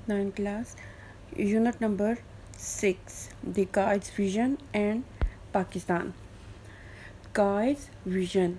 9th class, unit number 6, the Qaid's vision and Pakistan. Qaid's vision,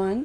1,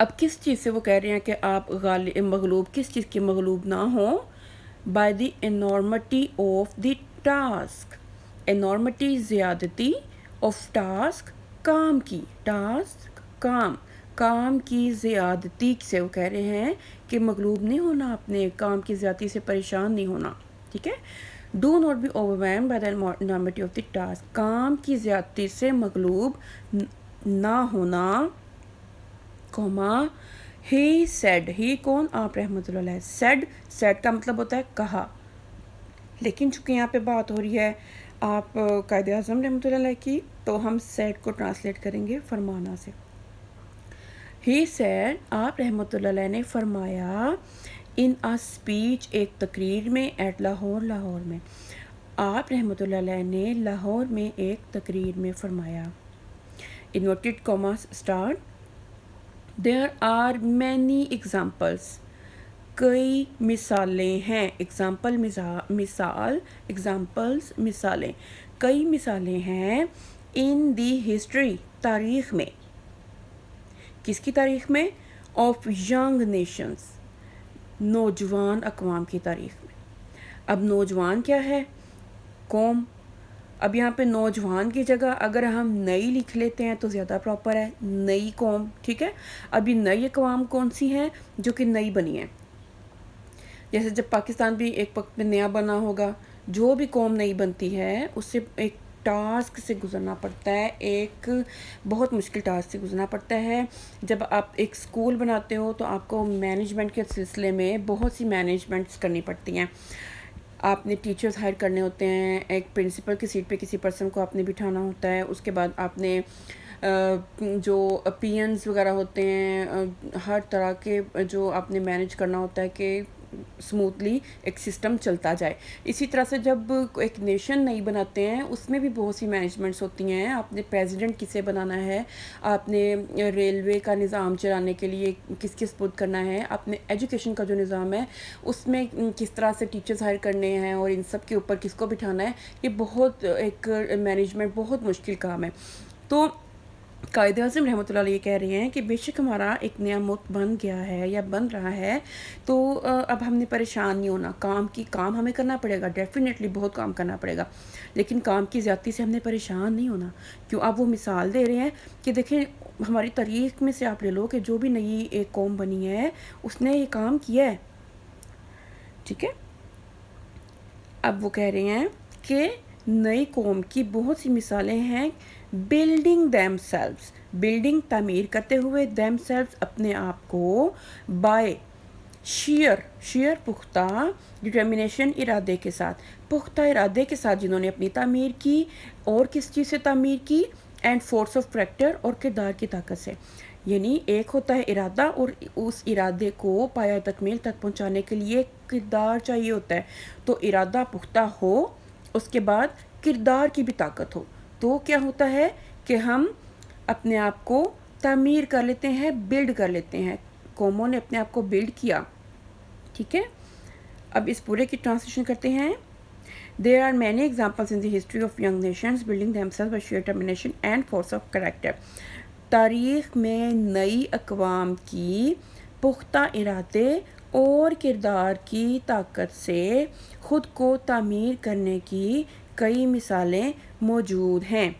اب کس چیز سے وہ کہہ رہے ہیں کہ آپ مغلوب کس چیز کے مغلوب نہ ہوں؟ By the enormity of the task. Enormity زیادتی آف ٹاسک کام کی، ٹاسک کام کی زیادتی سے وہ کہہ رہے ہیں کہ مغلوب نہیں ہونا، اپنے کام کی زیادتی سے پریشان نہیں ہونا. ٹھیک ہے. Do not be overwhelmed by the enormity of the task, کام کی زیادتی سے مغلوب نہ ہونا. ہی سیڈ، ہی کون؟ آپ رحمۃ اللہ علیہ. سیڈ کا مطلب ہوتا ہے کہا، لیکن چونکہ یہاں پہ بات ہو رہی ہے آپ قائد اعظم رحمۃ اللہ علیہ کی، تو ہم سیڈ کو ٹرانسلیٹ کریں گے فرمانا سے. ہی سیڈ، آپ رحمۃ اللہ علیہ نے فرمایا، ان آ اسپیچ، ایک تقریر میں، ایٹ لاہور، لاہور میں. آپ رحمۃ اللہ علیہ نے لاہور میں ایک تقریر میں فرمایا. Inverted commas start. There are many examples. کئی مثالیں ہیں. ایگزامپل مثال، ایگزامپلس مثالیں، کئی مثالیں ہیں. ان دی ہسٹری، تاریخ میں. کس کی تاریخ میں؟ آف ینگ نیشنز، نوجوان اقوام کی تاریخ میں. اب نوجوان کیا ہے؟ قوم. اب یہاں پہ نوجوان کی جگہ اگر ہم نئی لکھ لیتے ہیں تو زیادہ پراپر ہے، نئی قوم. ٹھیک ہے. اب یہ نئی اقوام کون سی ہیں جو کہ نئی بنی ہیں؟ جیسے جب پاکستان بھی ایک وقت میں نیا بنا ہوگا، جو بھی قوم نئی بنتی ہے اس سے ایک ٹاسک سے گزرنا پڑتا ہے، ایک بہت مشکل ٹاسک سے گزرنا پڑتا ہے. جب آپ ایک اسکول بناتے ہو تو آپ کو مینجمنٹ کے سلسلے میں بہت سی مینجمنٹس کرنی پڑتی ہیں. آپ نے ٹیچرز ہائر کرنے ہوتے ہیں، ایک پرنسپل کی سیٹ پہ کسی پرسن کو آپ نے بٹھانا ہوتا ہے، اس کے بعد آپ نے جو پی اینز وغیرہ ہوتے ہیں، ہر طرح کے جو آپ نے مینیج کرنا ہوتا ہے کہ اسموتھلی ایک سسٹم چلتا جائے. اسی طرح سے جب ایک نیشن نئی بناتے ہیں اس میں بھی بہت سی مینجمنٹس ہوتی ہیں. آپ نے پریزیڈنٹ کسے بنانا ہے، آپ نے ریلوے کا نظام چلانے کے لیے کس کے سپرد کرنا ہے، آپ نے ایجوکیشن کا جو نظام ہے اس میں کس طرح سے ٹیچرز ہائر کرنے ہیں اور ان سب کے اوپر کس کو بٹھانا ہے. یہ بہت ایک مینجمنٹ بہت مشکل کام ہے. تو قائد اعظم رحمۃ اللہ علیہ کہہ رہے ہیں کہ بے شک ہمارا ایک نیا ملک بن گیا ہے یا بن رہا ہے، تو اب ہم نے پریشان نہیں ہونا. کام ہمیں کرنا پڑے گا، ڈیفینیٹلی بہت کام کرنا پڑے گا، لیکن کام کی زیادتی سے ہم نے پریشان نہیں ہونا. کیوں؟ آپ وہ مثال دے رہے ہیں کہ دیکھیں ہماری تاریخ میں سے آپ لے لو کہ جو بھی نئی ایک قوم بنی ہے اس نے یہ کام کیا ہے. ٹھیک ہے. اب وہ کہہ رہے ہیں کہ نئی قوم کی بہت سی مثالیں ہیں. بلڈنگ دیم سیلوز، بلڈنگ تعمیر کرتے ہوئے، دیم سیلوز اپنے آپ کو، بائی شیئر پختہ، ڈٹرمنیشن ارادے کے ساتھ، پختہ ارادے کے ساتھ جنہوں نے اپنی تعمیر کی. اور کس چیز سے تعمیر کی؟ اینڈ فورس آف کریکٹر، اور کردار کی طاقت سے. یعنی ایک ہوتا ہے ارادہ اور اس ارادے کو پایہ تکمیل تک پہنچانے کے لیے کردار چاہیے ہوتا ہے. تو ارادہ پختہ ہو، اس کے بعد کردار کی بھی طاقت ہو، تو کیا ہوتا ہے کہ ہم اپنے آپ کو تعمیر کر لیتے ہیں، بلڈ کر لیتے ہیں. قوموں نے اپنے آپ کو بلڈ کیا. ٹھیک ہے. اب اس پورے کی ٹرانسلیشن کرتے ہیں. There are many examples in the history of young nations building themselves by sheer determination and force of character. تاریخ میں نئی اقوام کی پختہ ارادے اور کردار کی طاقت سے خود کو تعمیر کرنے کی کئی مثالیں موجود ہیں.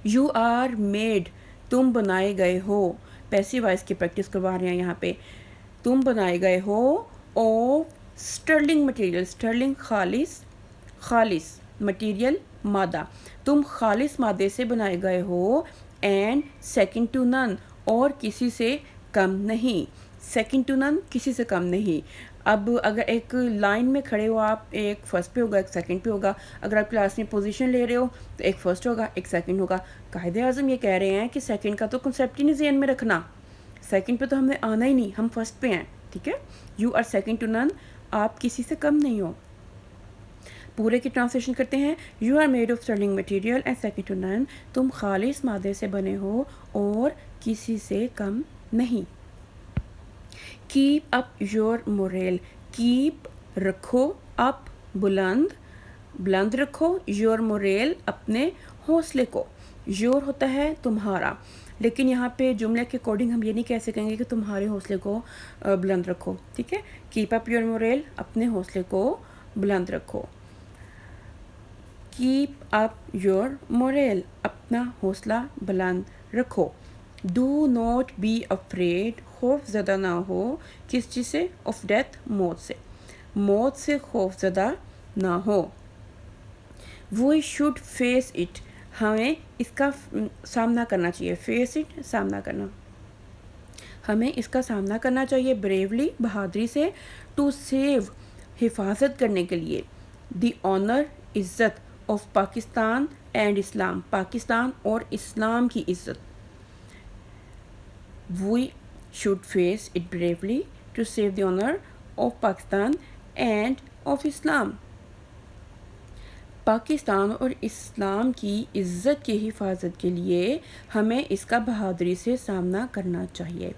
You are made، تم بنائے گئے ہو. پیسیو وائس کی پریکٹس کروا رہے ہیں یہاں پہ. تم بنائے گئے ہو آف اسٹرلنگ مٹیریل، اسٹرلنگ خالص مٹیریل، مادہ. تم خالص مادے سے بنائے گئے ہو. اینڈ سیکنڈ ٹو نن، اور کسی سے کم نہیں. سیکنڈ ٹو نن، کسی سے کم نہیں. اب اگر ایک لائن میں کھڑے ہو آپ، ایک فرسٹ پہ ہوگا، ایک سیکنڈ پہ ہوگا. اگر آپ کلاس میں پوزیشن لے رہے ہو تو ایک فرسٹ ہوگا، ایک سیکنڈ ہوگا. قائد اعظم یہ کہہ رہے ہیں کہ سیکنڈ کا تو کنسیپٹ ہی نہیں ذہن میں رکھنا. سیکنڈ پہ تو ہم نے آنا ہی نہیں، ہم فرسٹ پہ ہیں. ٹھیک ہے. یو آر سیکنڈ ٹو نن، آپ کسی سے کم نہیں ہو. پورے کی ٹرانسلیشن کرتے ہیں. You are made of sterling material and second to none, تم خالص مادے سے بنے ہو اور کسی سے کم نہیں. Keep up your morale, keep رکھو، اپ بلند رکھو، یور موریل اپنے حوصلے کو. یور ہوتا ہے تمہارا، لیکن یہاں پہ جملے کے اکارڈنگ ہم یہ نہیں کہہ سکیں گے کہ تمہارے حوصلے کو بلند رکھو. ٹھیک ہے, کیپ اپ یور موریل, اپنے حوصلے کو بلند رکھو. کیپ اپ یور موریل, اپنا حوصلہ بلند رکھو. ڈو ناٹ بی افریڈ, خوف زدہ نہ ہو. کس چیز سے؟ آف ڈیتھ, موت سے. موت سے خوف زدہ نہ ہو. وی شوڈ فیس اٹ, ہمیں اس کا سامنا کرنا چاہیے. فیس اٹ, سامنا کرنا. ہمیں اس کا سامنا کرنا چاہیے بریولی, بہادری سے. ٹو سیو, حفاظت کرنے کے لیے. دی آنر, عزت. آف پاکستان اینڈ اسلام, پاکستان اور اسلام کی عزت. We should face it bravely to save the honour of Pakistan and of Islam. Pakistan اور اسلام کی عزت کی حفاظت کے لیے ہمیں اس کا بہادری سے سامنا کرنا چاہیے.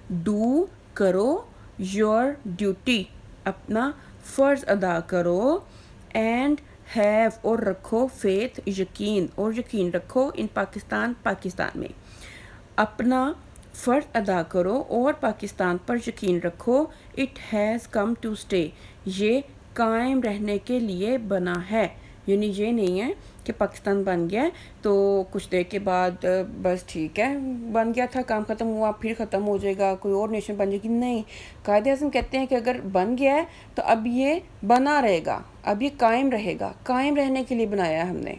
ڈو, کرو. یور ڈیوٹی, اپنا فرض ادا کرو. اینڈ ہیو, اور رکھو. فیتھ, یقین, اور یقین رکھو. ان پاکستان, پاکستان میں. اپنا فرض ادا کرو اور پاکستان پر یقین رکھو. It has come to stay, یہ قائم رہنے کے لیے بنا ہے. یعنی یہ نہیں ہے کہ پاکستان بن گیا تو کچھ دیر کے بعد بس ٹھیک ہے, بن گیا تھا, کام ختم ہوا, پھر ختم ہو جائے گا, کوئی اور نیشن بن جائے گی. نہیں, قائد اعظم کہتے ہیں کہ اگر بن گیا ہے تو اب یہ بنا رہے گا, اب یہ قائم رہے گا. قائم رہنے کے لیے بنایا ہے ہم نے.